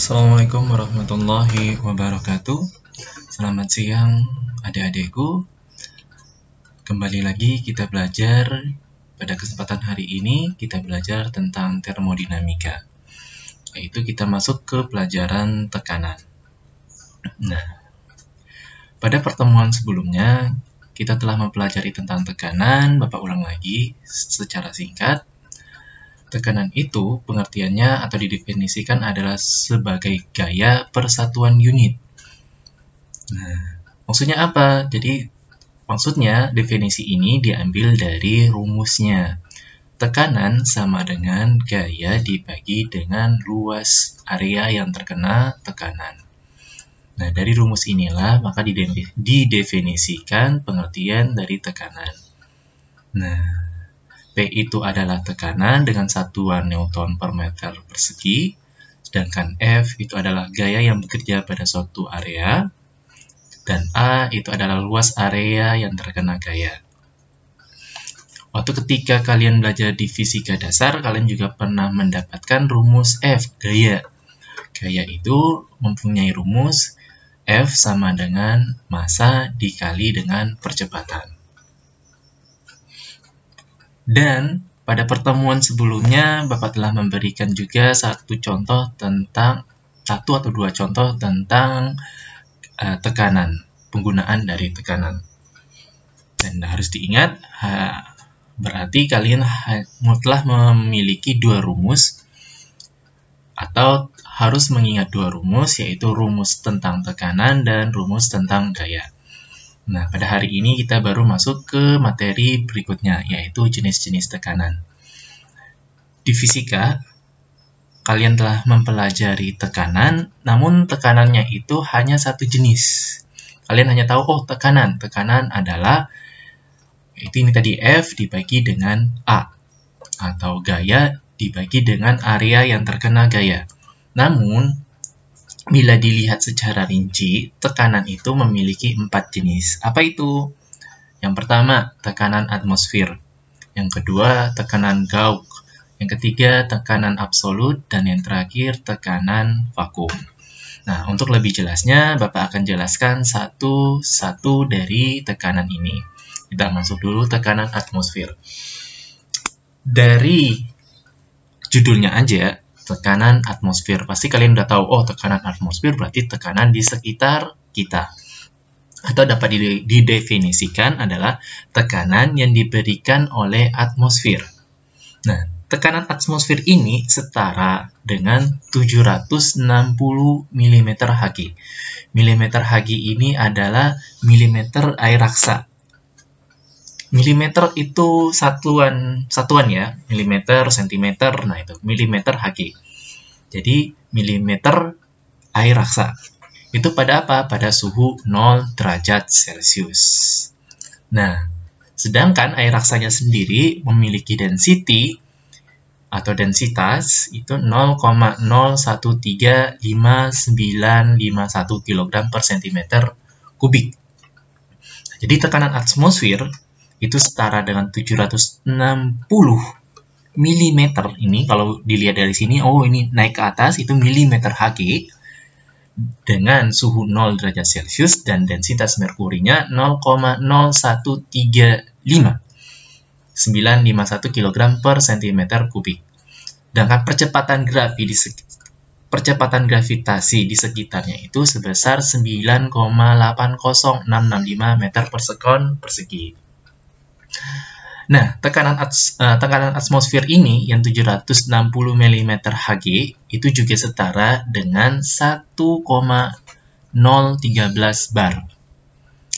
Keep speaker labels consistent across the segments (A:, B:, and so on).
A: Assalamualaikum warahmatullahi wabarakatuh. Selamat siang adik-adikku. Kembali lagi kita belajar. Pada kesempatan hari ini kita belajar tentang termodinamika, yaitu kita masuk ke pelajaran tekanan. Nah, pada pertemuan sebelumnya kita telah mempelajari tentang tekanan. Bapak ulang lagi secara singkat. Tekanan itu pengertiannya atau didefinisikan adalah sebagai gaya persatuan unit. Nah, maksudnya apa? Jadi, maksudnya definisi ini diambil dari rumusnya. Tekanan sama dengan gaya dibagi dengan luas area yang terkena tekanan. Nah, dari rumus inilah maka didefinisikan pengertian dari tekanan. Nah, P itu adalah tekanan dengan satuan Newton per meter persegi, sedangkan F itu adalah gaya yang bekerja pada suatu area, dan A itu adalah luas area yang terkena gaya. Waktu ketika kalian belajar di fisika dasar, kalian juga pernah mendapatkan rumus F, gaya. Gaya itu mempunyai rumus F sama dengan massa dikali dengan percepatan. Dan pada pertemuan sebelumnya, Bapak telah memberikan juga satu atau dua contoh tentang tekanan, penggunaan dari tekanan. Dan harus diingat, berarti kalian telah memiliki dua rumus, atau harus mengingat dua rumus, yaitu rumus tentang tekanan dan rumus tentang gaya. Nah, pada hari ini kita baru masuk ke materi berikutnya, yaitu jenis-jenis tekanan. Di fisika, kalian telah mempelajari tekanan, namun tekanannya itu hanya satu jenis. Kalian hanya tahu, oh tekanan adalah, itu ini tadi F dibagi dengan A, atau gaya dibagi dengan area yang terkena gaya. Namun, bila dilihat secara rinci, tekanan itu memiliki 4 jenis. Apa itu? Yang pertama, tekanan atmosfer. Yang kedua, tekanan Gauge. Yang ketiga, tekanan absolut. Dan yang terakhir, tekanan vakum. Nah, untuk lebih jelasnya, Bapak akan jelaskan satu-satu dari tekanan ini. Kita masuk dulu tekanan atmosfer. Dari judulnya aja, tekanan atmosfer. Pasti kalian udah tahu, oh tekanan atmosfer berarti tekanan di sekitar kita. Atau dapat didefinisikan adalah tekanan yang diberikan oleh atmosfer. Nah, tekanan atmosfer ini setara dengan 760 mm Hg. Milimeter Hg ini adalah milimeter air raksa. Milimeter itu satuan ya, milimeter, sentimeter, nah itu milimeter Hg. Jadi milimeter air raksa. Itu pada apa? Pada suhu 0 derajat Celcius. Nah, sedangkan air raksanya sendiri memiliki density atau densitas itu 0,0135951 kg per cm kubik. Jadi tekanan atmosfer itu setara dengan 760 mm ini. Kalau dilihat dari sini, oh ini naik ke atas, itu milimeter Hg dengan suhu 0 derajat Celcius dan densitas merkurinya 0,0135 951 kg per cm kubik. Sedangkan percepatan gravitasi di sekitarnya itu sebesar 9,80665 meter per sekon persegi. Nah, tekanan atmosfer ini yang 760 mm Hg itu juga setara dengan 1,013 bar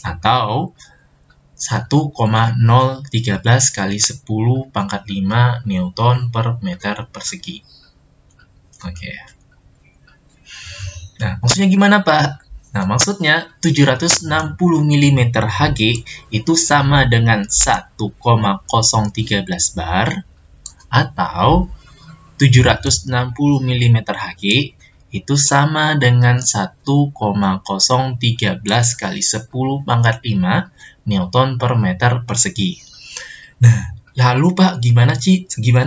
A: atau 1,013 kali 10 pangkat 5 Newton per meter persegi. Oke. Nah, maksudnya gimana, Pak? Nah, maksudnya 760 mm Hg itu sama dengan 1,013 bar atau 760 mm Hg itu sama dengan 1,013 kali 10 pangkat 5 Newton per meter persegi. Nah, lalu Pak, gimana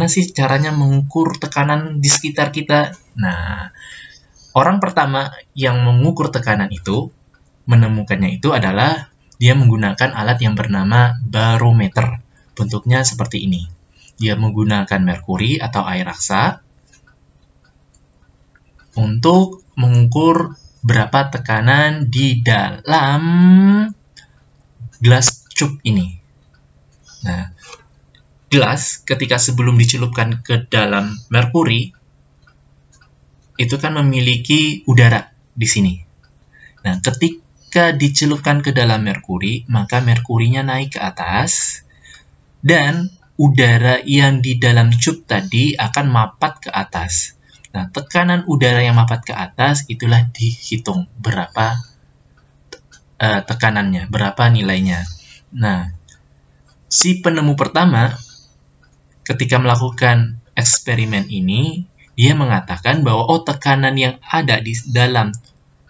A: sih caranya mengukur tekanan di sekitar kita? Nah, orang pertama yang mengukur tekanan itu, menemukannya itu adalah dia menggunakan alat yang bernama barometer. Bentuknya seperti ini. Dia menggunakan merkuri atau air raksa untuk mengukur berapa tekanan di dalam gelas cup ini. Nah, gelas ketika sebelum dicelupkan ke dalam merkuri, itu kan memiliki udara di sini. Nah, ketika dicelupkan ke dalam merkuri, maka merkurinya naik ke atas, dan udara yang di dalam cup tadi akan mapat ke atas. Nah, tekanan udara yang mapat ke atas itulah dihitung berapa tekanannya, berapa nilainya. Nah, si penemu pertama ketika melakukan eksperimen ini, dia mengatakan bahwa tekanan yang ada di dalam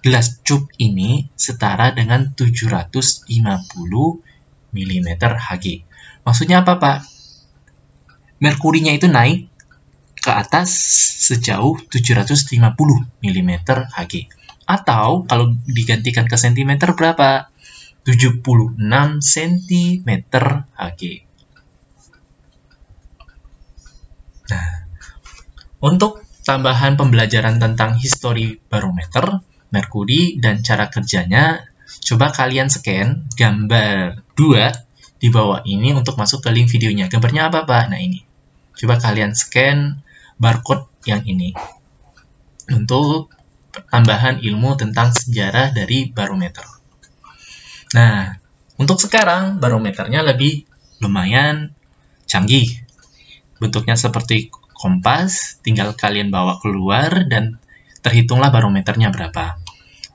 A: gelas cup ini setara dengan 750 mm Hg. Maksudnya apa, Pak? Merkurinya itu naik ke atas sejauh 750 mm Hg. Atau kalau digantikan ke sentimeter berapa? 76 cm Hg. Nah, untuk tambahan pembelajaran tentang histori barometer, merkuri, dan cara kerjanya, coba kalian scan gambar 2 di bawah ini untuk masuk ke link videonya. Gambarnya apa, Pak? Nah, ini. Coba kalian scan barcode yang ini untuk tambahan ilmu tentang sejarah dari barometer. Nah, untuk sekarang barometernya lebih lumayan canggih. Bentuknya seperti kompas, tinggal kalian bawa keluar dan terhitunglah barometernya berapa.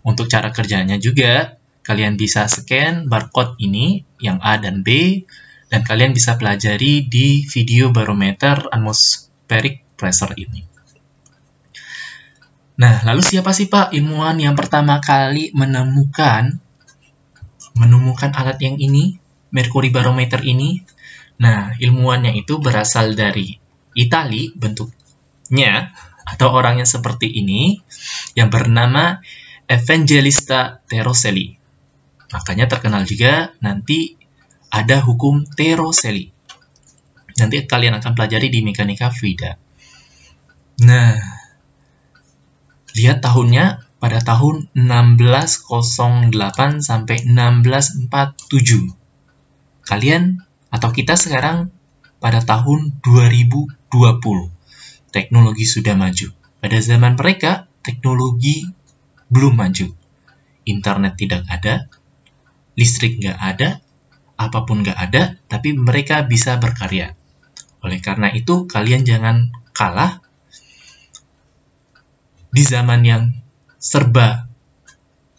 A: Untuk cara kerjanya juga, kalian bisa scan barcode ini, yang A dan B, dan kalian bisa pelajari di video barometer atmospheric pressure ini. Nah, lalu siapa sih, Pak, ilmuwan yang pertama kali menemukan alat yang ini, mercury barometer ini? Nah, ilmuwannya itu berasal dari Italia bentuknya, atau orangnya seperti ini, yang bernama Evangelista Torricelli. Makanya terkenal juga nanti ada hukum Torricelli. Nanti kalian akan pelajari di mekanika fluida. Nah, lihat tahunnya pada tahun 1608 sampai 1647. Kalian atau kita sekarang pada tahun 2020. Teknologi sudah maju. Pada zaman mereka, teknologi belum maju. Internet tidak ada, listrik nggak ada, apapun nggak ada, tapi mereka bisa berkarya. Oleh karena itu, kalian jangan kalah. Di zaman yang serba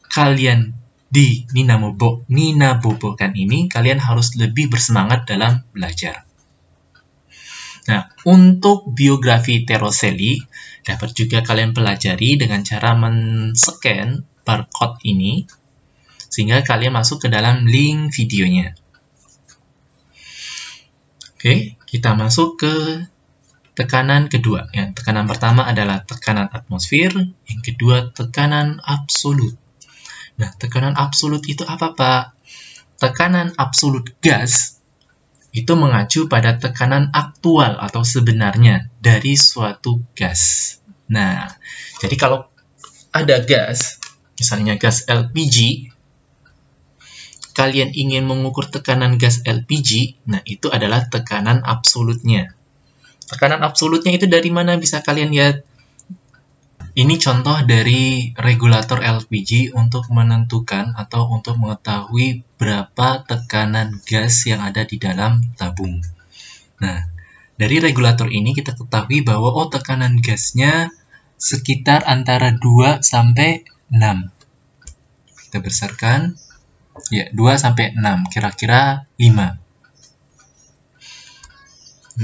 A: kalian di ninabobokan ini, kalian harus lebih bersemangat dalam belajar. Nah, untuk biografi Torricelli, dapat juga kalian pelajari dengan cara men-scan barcode ini, sehingga kalian masuk ke dalam link videonya. Oke, kita masuk ke tekanan kedua. Yang tekanan pertama adalah tekanan atmosfer, yang kedua tekanan absolut. Nah, tekanan absolut itu apa, Pak? Tekanan absolut gas itu mengacu pada tekanan aktual atau sebenarnya dari suatu gas. Nah, jadi kalau ada gas, misalnya gas LPG, kalian ingin mengukur tekanan gas LPG, nah itu adalah tekanan absolutnya. Tekanan absolutnya itu dari mana bisa kalian lihat? Ini contoh dari regulator LPG untuk menentukan atau untuk mengetahui berapa tekanan gas yang ada di dalam tabung. Nah, dari regulator ini kita ketahui bahwa tekanan gasnya sekitar antara 2 sampai 6. Kita besarkan. Ya, 2 sampai 6, kira-kira 5.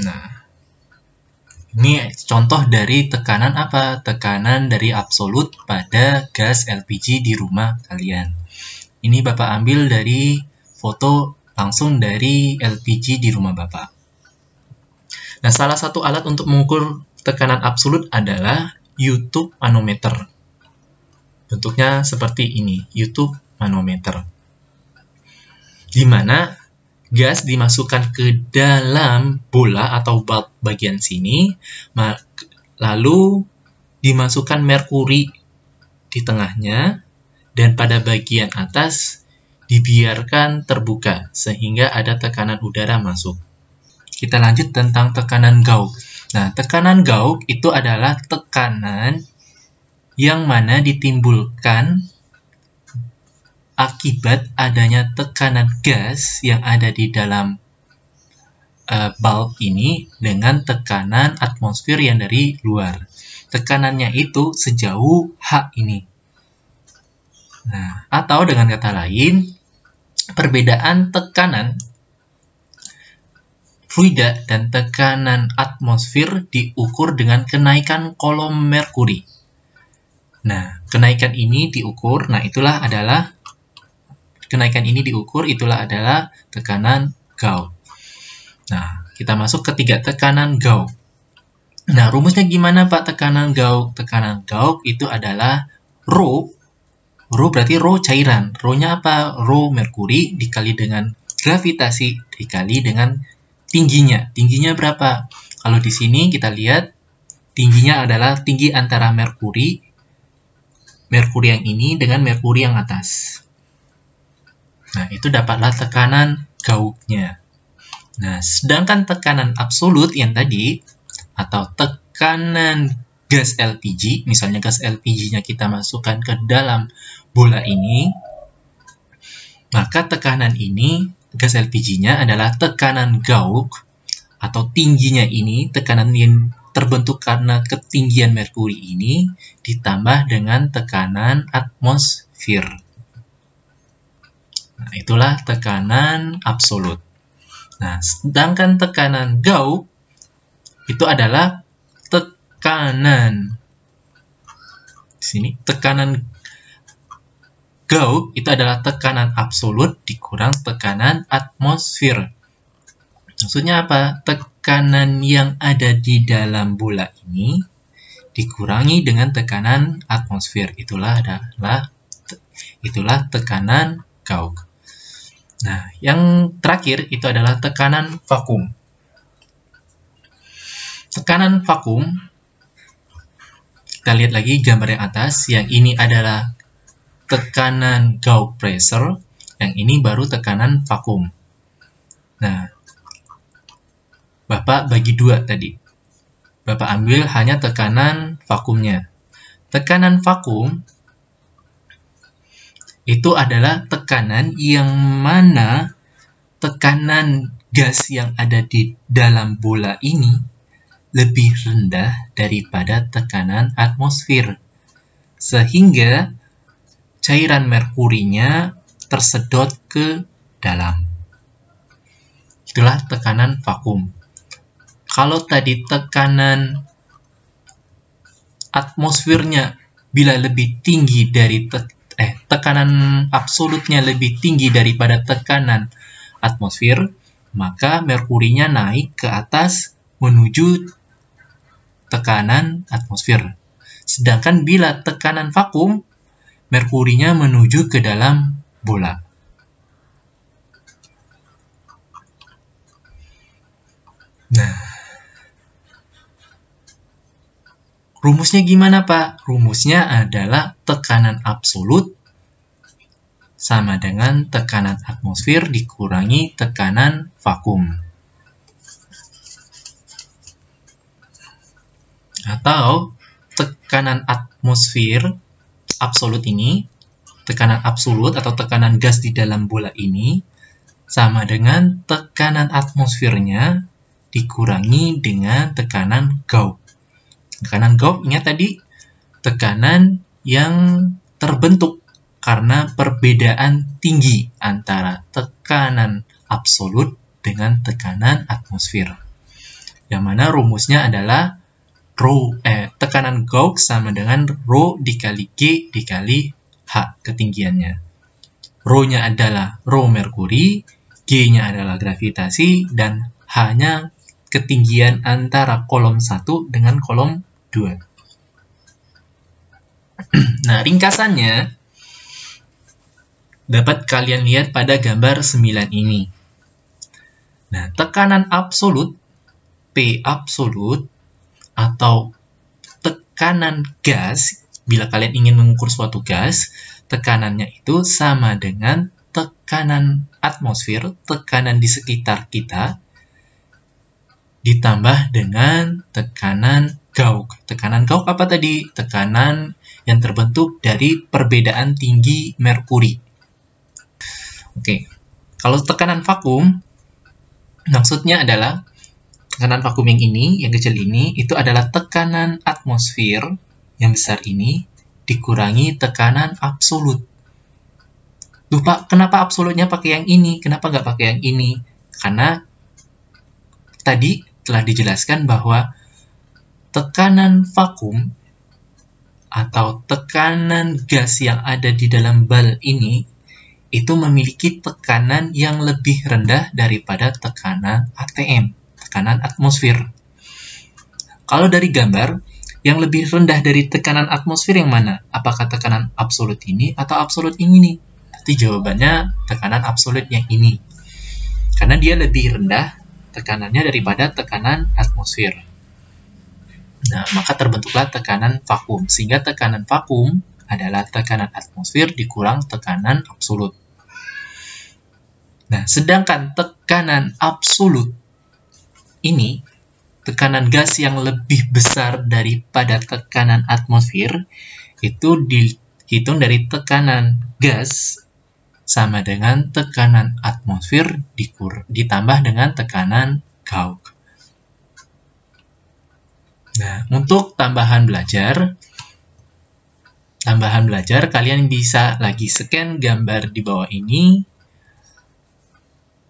A: Nah, ini contoh dari tekanan apa? Tekanan dari absolut pada gas LPG di rumah kalian. Ini Bapak ambil dari foto langsung dari LPG di rumah Bapak. Nah, salah satu alat untuk mengukur tekanan absolut adalah YouTube manometer. bentuknya seperti ini, YouTube manometer. Di mana gas dimasukkan ke dalam bola atau bulb bagian sini, lalu dimasukkan merkuri di tengahnya, dan pada bagian atas dibiarkan terbuka sehingga ada tekanan udara masuk. Kita lanjut tentang tekanan Gauge. Nah, tekanan Gauge itu adalah tekanan yang mana ditimbulkan akibat adanya tekanan gas yang ada di dalam bulb ini dengan tekanan atmosfer yang dari luar. Tekanannya itu sejauh H ini. Nah, atau dengan kata lain, perbedaan tekanan fluida dan tekanan atmosfer diukur dengan kenaikan kolom merkuri. Nah, kenaikan ini diukur, itulah adalah tekanan Gauge. Nah, kita masuk ke 3 tekanan Gauge. Nah, rumusnya gimana Pak tekanan Gauge? Tekanan Gauge itu adalah Rho berarti Rho cairan. Rho-nya apa? Rho merkuri dikali dengan gravitasi dikali dengan tingginya. Tingginya berapa? Kalau di sini kita lihat tingginya adalah tinggi antara merkuri yang ini dengan merkuri yang atas. Nah, itu dapatlah tekanan Gauge-nya. Nah, sedangkan tekanan absolut yang tadi, atau tekanan gas LPG, misalnya gas LPG-nya kita masukkan ke dalam bola ini, maka tekanan ini, gas LPG-nya adalah tekanan Gauge, atau tingginya ini, tekanan yang terbentuk karena ketinggian merkuri ini, ditambah dengan tekanan atmosfer. Nah, itulah tekanan absolut. Nah, sedangkan tekanan Gauge itu adalah tekanan. Di sini tekanan Gauge itu adalah tekanan absolut dikurang tekanan atmosfer. Maksudnya apa? Tekanan yang ada di dalam bola ini dikurangi dengan tekanan atmosfer. Itulah tekanan Gauge. Nah, yang terakhir itu adalah tekanan vakum. Tekanan vakum, kita lihat lagi gambar yang atas, yang ini adalah tekanan Gauge pressure, yang ini baru tekanan vakum. Nah, Bapak bagi 2 tadi. Bapak ambil hanya tekanan vakumnya. Tekanan vakum itu adalah tekanan yang mana tekanan gas yang ada di dalam bola ini lebih rendah daripada tekanan atmosfer, sehingga cairan merkurinya tersedot ke dalam. Itulah tekanan vakum. Kalau tadi tekanan atmosfernya bila lebih tinggi dari tekanan absolutnya lebih tinggi daripada tekanan atmosfer, maka merkurinya naik ke atas menuju tekanan atmosfer. Sedangkan bila tekanan vakum, merkurinya menuju ke dalam bola. Nah, rumusnya gimana, Pak? Rumusnya adalah tekanan absolut sama dengan tekanan atmosfer dikurangi tekanan vakum. Atau tekanan atmosfer absolut ini, tekanan absolut atau tekanan gas di dalam bola ini sama dengan tekanan atmosfernya dikurangi dengan tekanan Gauge. Tekanan Gauge, ingat tadi, tekanan yang terbentuk karena perbedaan tinggi antara tekanan absolut dengan tekanan atmosfer. Yang mana rumusnya adalah tekanan Gauge sama dengan Rho dikali G dikali H ketinggiannya. Rho-nya adalah Rho merkuri, G-nya adalah gravitasi, dan H-nya ketinggian antara kolom 1 dengan kolom 2. Nah, ringkasannya dapat kalian lihat pada gambar 9 ini. Nah, tekanan absolut, P absolut, atau tekanan gas, bila kalian ingin mengukur suatu gas, tekanannya itu sama dengan tekanan atmosfer, tekanan di sekitar kita, ditambah dengan tekanan Gauge. Tekanan Gauge apa tadi? Tekanan yang terbentuk dari perbedaan tinggi merkuri. Oke, kalau tekanan vakum, maksudnya adalah tekanan vakum yang ini, yang kecil ini, itu adalah tekanan atmosfer yang besar ini dikurangi tekanan absolut. Lupa, kenapa absolutnya pakai yang ini? Kenapa nggak pakai yang ini? Karena tadi telah dijelaskan bahwa tekanan vakum atau tekanan gas yang ada di dalam bal ini itu memiliki tekanan yang lebih rendah daripada tekanan ATM, tekanan atmosfer. Kalau dari gambar, yang lebih rendah dari tekanan atmosfer yang mana? Apakah tekanan absolut ini atau absolut ini nih? Nanti jawabannya tekanan absolut yang ini. Karena dia lebih rendah tekanannya daripada tekanan atmosfer. Nah, maka terbentuklah tekanan vakum. Sehingga tekanan vakum adalah tekanan atmosfer dikurang tekanan absolut. Nah, sedangkan tekanan absolut ini, tekanan gas yang lebih besar daripada tekanan atmosfer, itu dihitung dari tekanan gas sama dengan tekanan atmosfer ditambah dengan tekanan Gauge. Nah, untuk tambahan belajar, kalian bisa lagi scan gambar di bawah ini,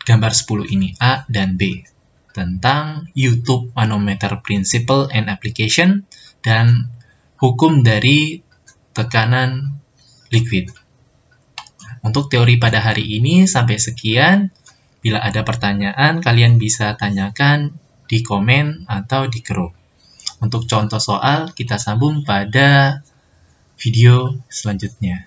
A: gambar 10 ini, A dan B, tentang YouTube Manometer Principle and Application dan hukum dari tekanan liquid. Untuk teori pada hari ini sampai sekian. Bila ada pertanyaan, kalian bisa tanyakan di komen atau di grup. Untuk contoh soal, kita sambung pada video selanjutnya.